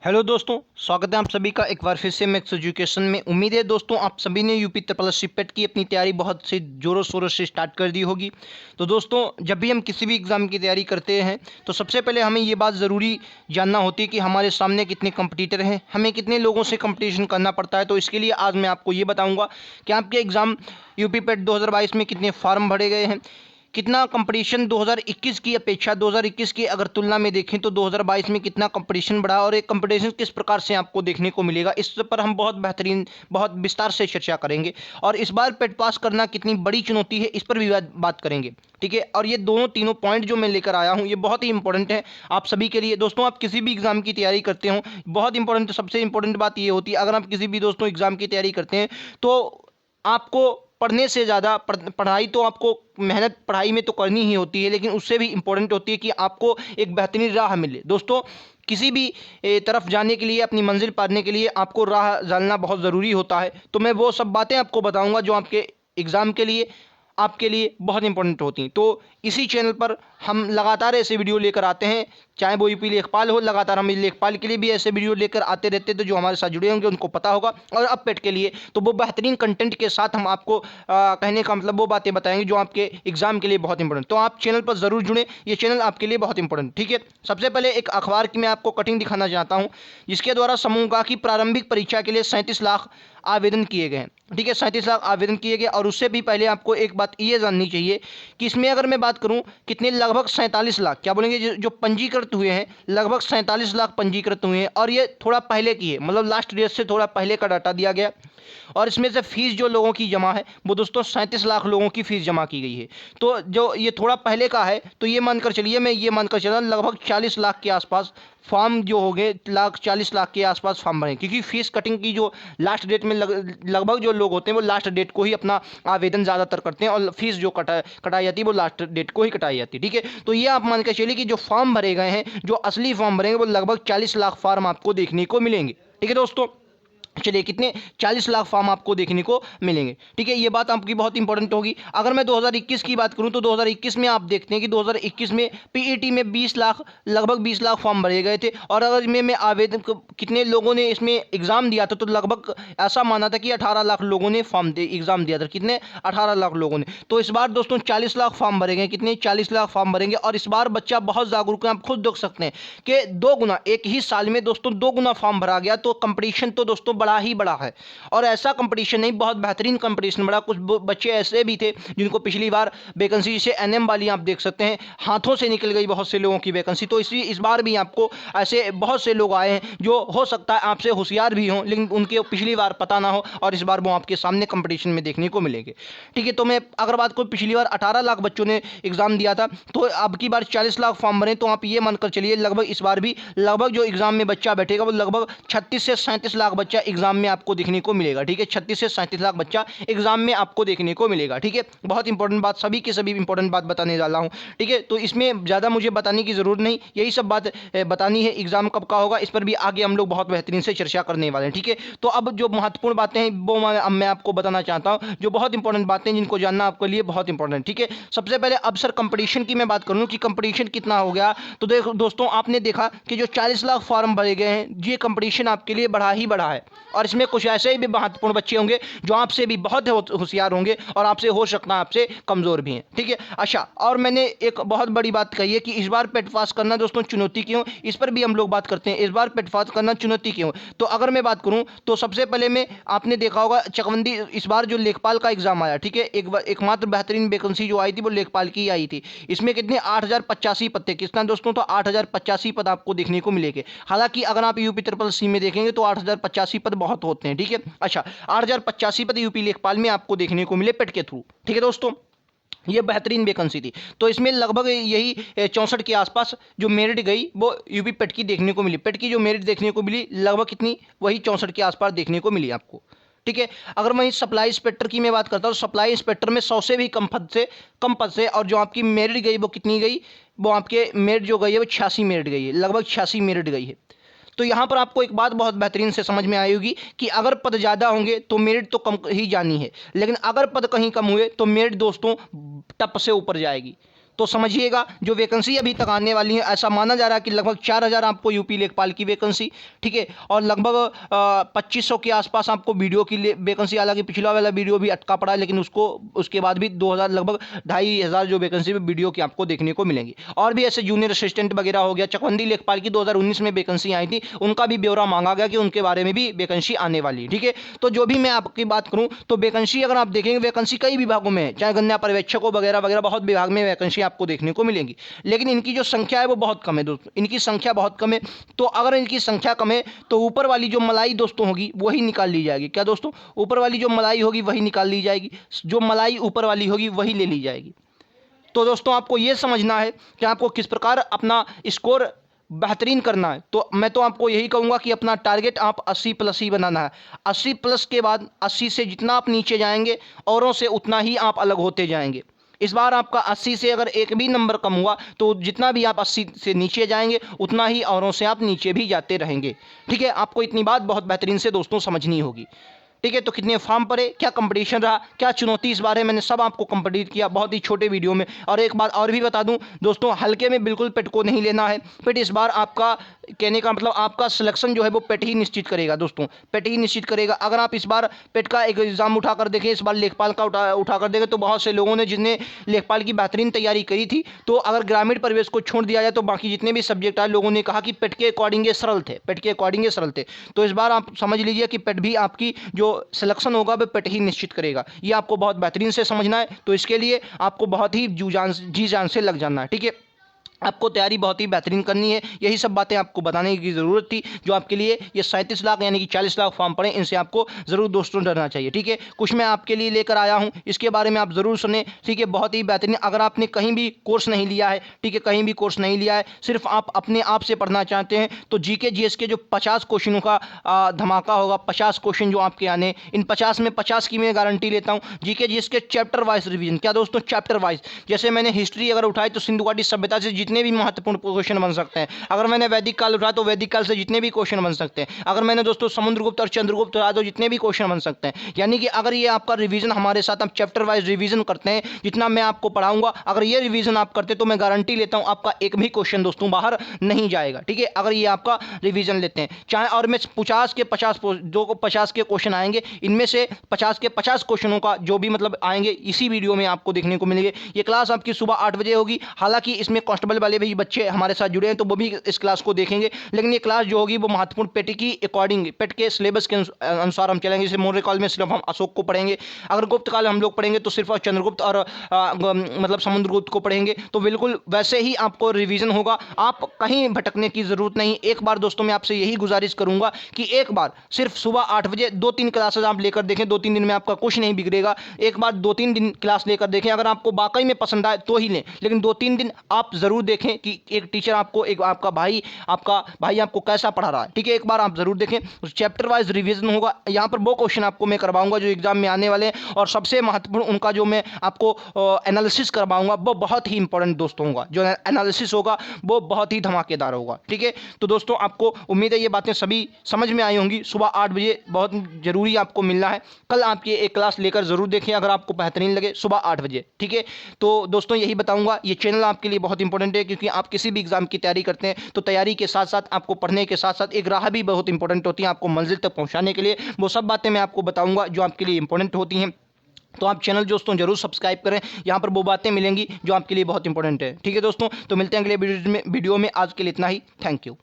Hello दोस्तों, स्वागत है आप सभी का एक बार फिर से मैक्स एजुकेशन में। उम्मीद है दोस्तों आप सभी ने यूपी ट्रिपल एस सीपेट की अपनी तैयारी बहुत से ज़ोरों शोरों से स्टार्ट कर दी होगी। तो दोस्तों जब भी हम किसी भी एग्ज़ाम की तैयारी करते हैं तो सबसे पहले हमें ये बात ज़रूरी जानना होती है कि हमारे सामने कितने कंपटीटर हैं, हमें कितने लोगों से कंपटीशन करना पड़ता है। तो इसके लिए आज मैं आपको ये बताऊँगा कि आपके एग्ज़ाम यूपी पेट 2022 में कितने फार्म भरे गए हैं, कितना कंपटीशन 2021 की अपेक्षा 2021 की अगर तुलना में देखें तो 2022 में कितना कंपटीशन बढ़ा और एक कंपटीशन किस प्रकार से आपको देखने को मिलेगा, इस पर हम बहुत विस्तार से चर्चा करेंगे। और इस बार पेट पास करना कितनी बड़ी चुनौती है, इस पर भी बात करेंगे। ठीक है, और ये तीनों पॉइंट जो मैं लेकर आया हूँ ये बहुत ही इंपॉर्टेंट है आप सभी के लिए। दोस्तों आप किसी भी एग्जाम की तैयारी करते हो, बहुत इंपॉर्टेंट सबसे इंपॉर्टेंट बात ये होती है, अगर आप किसी भी दोस्तों एग्जाम की तैयारी करते हैं तो आपको पढ़ने से ज़्यादा पढ़ाई तो आपको मेहनत पढ़ाई में तो करनी ही होती है, लेकिन उससे भी इम्पोर्टेंट होती है कि आपको एक बेहतरीन राह मिले। दोस्तों किसी भी तरफ जाने के लिए, अपनी मंजिल पाने के लिए आपको राह जानना बहुत ज़रूरी होता है। तो मैं वो सब बातें आपको बताऊंगा जो आपके एग्ज़ाम के लिए आपके लिए बहुत इंपॉर्टेंट होती हैं। तो इसी चैनल पर हम लगातार ऐसे वीडियो लेकर आते हैं, चाहे वो यूपी लेखपाल हो, लगातार हम लेखपाल के लिए भी ऐसे वीडियो लेकर आते रहते हैं। तो जो हमारे साथ जुड़े होंगे उनको पता होगा। और अब पेट के लिए तो वो बेहतरीन कंटेंट के साथ हम आपको कहने का मतलब वो बातें बताएंगे जो आपके एग्जाम के लिए बहुत इंपॉर्टेंट। तो आप चैनल पर ज़रूर जुड़ें, ये चैनल आपके लिए बहुत इंपॉर्टेंट। ठीक है, सबसे पहले एक अखबार की मैं आपको कटिंग दिखाना चाहता हूँ, जिसके द्वारा समूह की प्रारंभिक परीक्षा के लिए 37 लाख आवेदन किए गए हैं। ठीक है, 37 लाख आवेदन किए गए। और उससे भी पहले आपको एक बात ये जाननी चाहिए कि इसमें अगर मैं बात करूं कितने, लगभग 47 लाख, क्या बोलेंगे, जो पंजीकृत हुए हैं, लगभग 47 लाख पंजीकृत हुए हैं। और ये थोड़ा पहले की है, मतलब लास्ट डेट से थोड़ा पहले का डाटा दिया गया। और इसमें से फीस जो लोगों की जमा है वो दोस्तों 37 लाख लोगों की फीस जमा की गई है। तो जो ये थोड़ा पहले का है, तो ये मानकर चलिए, मैं ये मानकर चला लगभग 40 लाख के आसपास फॉर्म जो हो गए, 40 लाख के आसपास फॉर्म भरे, क्योंकि फीस कटिंग की जो लास्ट डेट में लगभग जो लोग होते हैं वो लास्ट डेट को ही अपना आवेदन ज़्यादातर करते हैं, और फीस जो कटाई जाती है वो लास्ट डेट को ही कटाई जाती है। ठीक है, तो ये आप मान के चलिए कि जो फॉर्म भरे गए हैं, जो असली फॉर्म भरेंगे वो लगभग 40 लाख फॉर्म आपको देखने को मिलेंगे। ठीक है दोस्तों, चलिए कितने, 40 लाख फॉर्म आपको देखने को मिलेंगे। ठीक है, ये बात आपकी बहुत इंपॉर्टेंट होगी। अगर मैं 2021 की बात करूं तो 2021 में आप देखते हैं कि 2021 में पीईटी में 20 लाख, लगभग 20 लाख फॉर्म भरे गए थे। और अगर इसमें मैं आवेदन कितने लोगों ने इसमें एग्जाम दिया था, तो लगभग ऐसा माना था कि 18 लाख लोगों ने एग्जाम दिया था। कितने, 18 लाख लोगों ने। तो इस बार दोस्तों 40 लाख फॉर्म भरेंगे, कितने, 40 लाख फॉर्म भरेंगे। और इस बार बच्चा बहुत जागरूक है, आप खुद देख सकते हैं कि 2 गुना, एक ही साल में दोस्तों 2 गुना फॉर्म भरा गया। तो कंपटीशन तो दोस्तों बड़ा ही बड़ा है, और ऐसा कंपटीशन नहीं, बहुत बेहतरीन कंपटीशन बड़ा। कुछ बच्चे ऐसे भी थे जिनको पिछली बार वैकेंसी, जैसे एनएम वाली आप देख सकते हैं, हाथों से निकल गई बहुत से लोगों की वैकेंसी। तो इस बार भी आपको ऐसे बहुत से लोग आए हैं जो हो सकता है आपसे होशियार भी हों, लेकिन उनके पिछली बार पता ना हो, और इस बार वो आपके सामने कंपटीशन में देखने को मिलेंगे। ठीक है, तो मैं अगर बात करूं, पिछली बार 18 लाख बच्चों ने एग्जाम दिया था, तो अब की बार 40 लाख फॉर्म भरे। तो आप ये मानकर चलिए लगभग इस बार भी लगभग जो एग्जाम में बच्चा बैठेगा वो लगभग 36 से 37 लाख बच्चा एग्जाम में आपको देखने को मिलेगा। ठीक है, 36 से 37 लाख बच्चा एग्जाम में आपको देखने को मिलेगा। ठीक है, बहुत इंपॉर्टेंट बात, सभी की सभी इंपॉर्टेंट बात बताने वाला हूं। ठीक है, तो इसमें ज़्यादा मुझे बताने की ज़रूरत नहीं, यही सब बात बतानी है। एग्जाम कब का होगा इस पर भी आगे हम लोग बहुत बेहतरीन से चर्चा करने वाले हैं। ठीक है, तो अब जो महत्वपूर्ण बातें हैं वो अब मैं आपको बताना चाहता हूं, जो बहुत इंपॉर्टेंट बातें जिनको जानना आपके लिए बहुत इंपॉर्टेंट। ठीक है, सबसे पहले अब सर कंपटीशन की मैं बात करूं कि कंपटीशन कितना हो गया। तो देखो दोस्तों, आपने देखा कि जो 40 लाख फॉर्म भरे गए हैं, ये कंपटीशन आपके लिए बढ़ा ही बढ़ा है। और इसमें कुछ ऐसे ही भी महत्वपूर्ण बच्चे होंगे जो आपसे भी बहुत होशियार होंगे, और आपसे हो सकता है आपसे कमज़ोर भी हैं। ठीक है, अच्छा, और मैंने एक बहुत बड़ी बात कही है कि इस बार पेट पास करना दोस्तों चुनौती क्यों, इस पर भी हम लोग बात करते हैं। इस बार पेट पास करना चुनौती क्यों, तो अगर मैं बात करूं तो सबसे पहले में आपने देखा होगा चकबंदी, इस बार जो लेखपाल का एग्जाम आया, ठीक है, एकमात्र बेहतरीन वैकेंसी जो आई थी वो लेखपाल की आई थी। इसमें कितने, 8085 पद थे। कितना दोस्तों, तो 8085 पद आपको देखने को मिलेंगे। हालांकि अगर आप यूपी ट्रिपल सी में देखेंगे तो 8085 पद बहुत होते हैं। ठीक है, अच्छा, 8085 पद यूपी लेखपाल में आपको देखने को मिले पेट के थ्रू। ठीक है दोस्तों, ये बेहतरीन वैकेंसी थी। तो इसमें लगभग यही 64 के आसपास जो मेरिट गई वो यूपी पेट की देखने को मिली। पेट की जो मेरिट देखने को मिली लगभग कितनी, वही 64 के आसपास देखने को मिली आपको। ठीक है, अगर मैं सप्लाई इंस्पेक्टर की मैं बात करता हूँ, सप्लाई इंस्पेक्टर में 100 से भी कम पद से और जो आपकी मेरिट गई वो कितनी गई, वो आपके मेरिट जो गई है वो 86 मेरिट गई है, लगभग 86 मेरिट गई है। तो यहाँ पर आपको एक बात बहुत बेहतरीन से समझ में आएगी कि अगर पद ज़्यादा होंगे तो मेरिट तो कम ही जानी है, लेकिन अगर पद कहीं कम हुए तो मेरिट दोस्तों टप से ऊपर जाएगी। तो समझिएगा जो वैकेंसी अभी तक आने वाली है, ऐसा माना जा रहा है कि लगभग 4000 आपको यूपी लेखपाल की वैकेंसी, ठीक है, और लगभग 2500 के आसपास आपको वीडियो की वैकेंसी। हालांकि पिछला वाला वीडियो भी अटका पड़ा है, लेकिन उसके बाद भी 2000 लगभग 2500 जो वैकेंसी वीडियो की आपको देखने को मिलेंगी। और भी ऐसे जूनियर असिस्टेंट वगैरह हो गया, चकवंदी लेखपाल की 2019 में वैकेंसी आई थी, उनका भी ब्यौरा मांगा गया कि उनके बारे में भी वैकेंसी आने वाली है, ठीक है। तो जो भी मैं आपकी बात करूं तो वैकेंसी अगर आप देखेंगे, वैकेंसी कई विभागों में है, चाहे गन्ना पर्यवेक्षकों वगैरह वगैरह, बहुत विभाग में वैकेंसी आपको देखने को मिलेंगी, लेकिन इनकी जो संख्या है वो बहुत कम है दोस्तों, इनकी संख्या बहुत कम है। तो अगर इनकी संख्या कम है तो ऊपर वाली जो मलाई दोस्तों होगी वही निकाल ली जाएगी। क्या दोस्तों? ऊपर वाली जो मलाई होगी वही निकाल ली जाएगी, जो मलाई ऊपर वाली होगी वही ले ली जाएगी। तो दोस्तों आपको ये समझना है कि आपको किस प्रकार अपना स्कोर बेहतरीन करना है। तो मैं तो आपको यही कहूँगा कि अपना टारगेट आप 80+ ही बनाना है। 80+ के बाद 80 से जितना आप नीचे जाएंगे औरों से उतना ही आप अलग होते जाएंगे। इस बार आपका 80 से अगर एक भी नंबर कम हुआ तो जितना भी आप 80 से नीचे जाएंगे उतना ही औरों से आप नीचे भी जाते रहेंगे, ठीक है। आपको इतनी बात बहुत बेहतरीन से दोस्तों समझनी होगी, ठीक है। तो कितने फॉर्म पड़े, क्या कंपटीशन रहा, क्या चुनौती, इस बारे में मैंने सब आपको कंप्लीट किया बहुत ही छोटे वीडियो में। और एक बात और भी बता दूं दोस्तों, हल्के में बिल्कुल पेट को नहीं लेना है। पेट इस बार आपका, कहने का मतलब आपका सिलेक्शन जो है वो पेट ही निश्चित करेगा दोस्तों, पेट ही निश्चित करेगा। अगर आप इस बार पेट का एक एग्जाम उठाकर देखें, इस बार लेखपाल का उठाकर देखें, तो बहुत से लोगों ने जिसने लेखपाल की बेहतरीन तैयारी करी थी, तो अगर ग्रामीण परिवेश को छोड़ दिया जाए तो बाकी जितने भी सब्जेक्ट आए, लोगों ने कहा कि पेट के अकॉर्डिंग ये सरल थे, पेट के अकॉर्डिंग ये सरल थे। तो इस बार आप समझ लीजिए कि पेट भी आपकी जो सिलेक्शन होगा वह पेट ही निश्चित करेगा। ये आपको बहुत बेहतरीन से समझना है। तो इसके लिए आपको बहुत ही जी जान से लग जाना है, ठीक है। आपको तैयारी बहुत ही बेहतरीन करनी है। यही सब बातें आपको बताने की ज़रूरत थी, जो आपके लिए ये 37 लाख यानी कि 40 लाख फॉर्म पड़े, इनसे आपको ज़रूर दोस्तों डरना चाहिए, ठीक है। कुछ मैं आपके लिए लेकर आया हूँ, इसके बारे में आप ज़रूर सुने, ठीक है। बहुत ही बेहतरीन। अगर आपने कहीं भी कोर्स नहीं लिया है, ठीक है, कहीं भी कोर्स नहीं लिया है, सिर्फ आप अपने आप से पढ़ना चाहते हैं, तो जीके जीएस के जो 50 क्वेश्चनों का धमाका होगा, 50 क्वेश्चन जो आपके आने, इन 50 में 50 की मैं गारंटी लेता हूँ। जीके जीएस के चैप्टर वाइज रिवीजन। क्या दोस्तों? Chapter wise. जैसे मैंने हिस्ट्री अगर उठाई तो सिंधु घाटी सभ्यता से जितने भी महत्वपूर्ण क्वेश्चन बन सकते हैं। अगर मैंने वैदिक काल उठाया तो वैदिक काल से जितने भी क्वेश्चन बन सकते हैं। अगर मैंने दोस्तों समुद्रगुप्त और चंद्रगुप्त उठाया तो जितने भी क्वेश्चन बन सकते हैं। यानी कि अगर ये आपका रिवीजन हमारे साथ आप चैप्टर वाइज रिवीजन करते हैं, जितना मैं आपको पढ़ाऊंगा, अगर ये रिवीजन आप करते तो मैं गारंटी लेता हूं आपका एक भी क्वेश्चन दोस्तों बाहर नहीं जाएगा, ठीक है। अगर ये आपका रिवीजन लेते हैं, चाहे और मैं 50 के 50 जो 50 के क्वेश्चन आएंगे, इनमें से 50 के 50 क्वेश्चनों का जो भी मतलब आएंगे इसी वीडियो में आपको देखने को मिलेंगे। ये क्लास आपकी सुबह 8 बजे होगी। हालांकि इसमें कांस्टेबल वाले भी बच्चे हमारे साथ जुड़े हैं तो वो भी इस क्लास को देखेंगे, लेकिन ये क्लास जो होगी वो महत्वपूर्ण पेट की अकॉर्डिंग, पेट के सिलेबस के अनुसार हम चलेंगे। जैसे मौर्य काल में सिर्फ हम अशोक को पढ़ेंगे, अगर गुप्त काल हम लोग पढ़ेंगे तो सिर्फ चंद्रगुप्त और मतलब समुद्रगुप्त को पढ़ेंगे। तो बिल्कुल वैसे ही आपको रिवीजन होगा, आप कहीं भटकने की जरूरत नहीं। एक बार दोस्तों मैं आपसे यही गुजारिश करूंगा कि एक बार सिर्फ सुबह 8 बजे 2-3 क्लासेस आप लेकर देखें। 2-3 दिन में आपका कुछ नहीं बिगड़ेगा। एक बार 2-3 दिन क्लास लेकर देखें, अगर आपको वाकई में पसंद आए तो ही लें, लेकिन 2-3 दिन आप जरूर देखें कि एक टीचर आपको, एक आपका भाई आपको कैसा पढ़ा रहा है, ठीक है। एक बार आप जरूर देखें। चैप्टर वाइज रिवीजन होगा। यहाँ पर वो क्वेश्चन आपको मैं करवाऊंगा जो एग्जाम में आने वाले हैं, और सबसे महत्वपूर्ण उनका जो मैं आपको एनालिसिस करवाऊंगा वो बहुत ही इंपॉर्टेंट दोस्तों होगा। जो एनालिसिस होगा वो बहुत ही धमाकेदार होगा, ठीक है। तो दोस्तों आपको उम्मीद है ये बातें सभी समझ में आई होंगी। सुबह 8 बजे बहुत जरूरी आपको मिलना है। कल आपकी एक क्लास लेकर जरूर देखें अगर आपको बेहतरीन लगे, सुबह 8 बजे, ठीक है। तो दोस्तों यही बताऊंगा, ये चैनल आपके लिए बहुत इंपॉर्टेंट है, क्योंकि आप किसी भी एग्जाम की तैयारी करते हैं तो तैयारी के साथ साथ आपको पढ़ने के साथ साथ एक राह भी बहुत इंपॉर्टेंट होती है आपको मंजिल तक पहुंचाने के लिए। वो सब बातें मैं आपको बताऊंगा जो आपके लिए इंपॉर्टेंट होती हैं। तो आप चैनल दोस्तों जरूर सब्सक्राइब करें, यहाँ पर वो बातें मिलेंगी जो आपके लिए बहुत इंपॉर्टेंट है, ठीक है दोस्तों। तो मिलते हैं अगले वीडियो में। आज के लिए इतना ही। Thank you.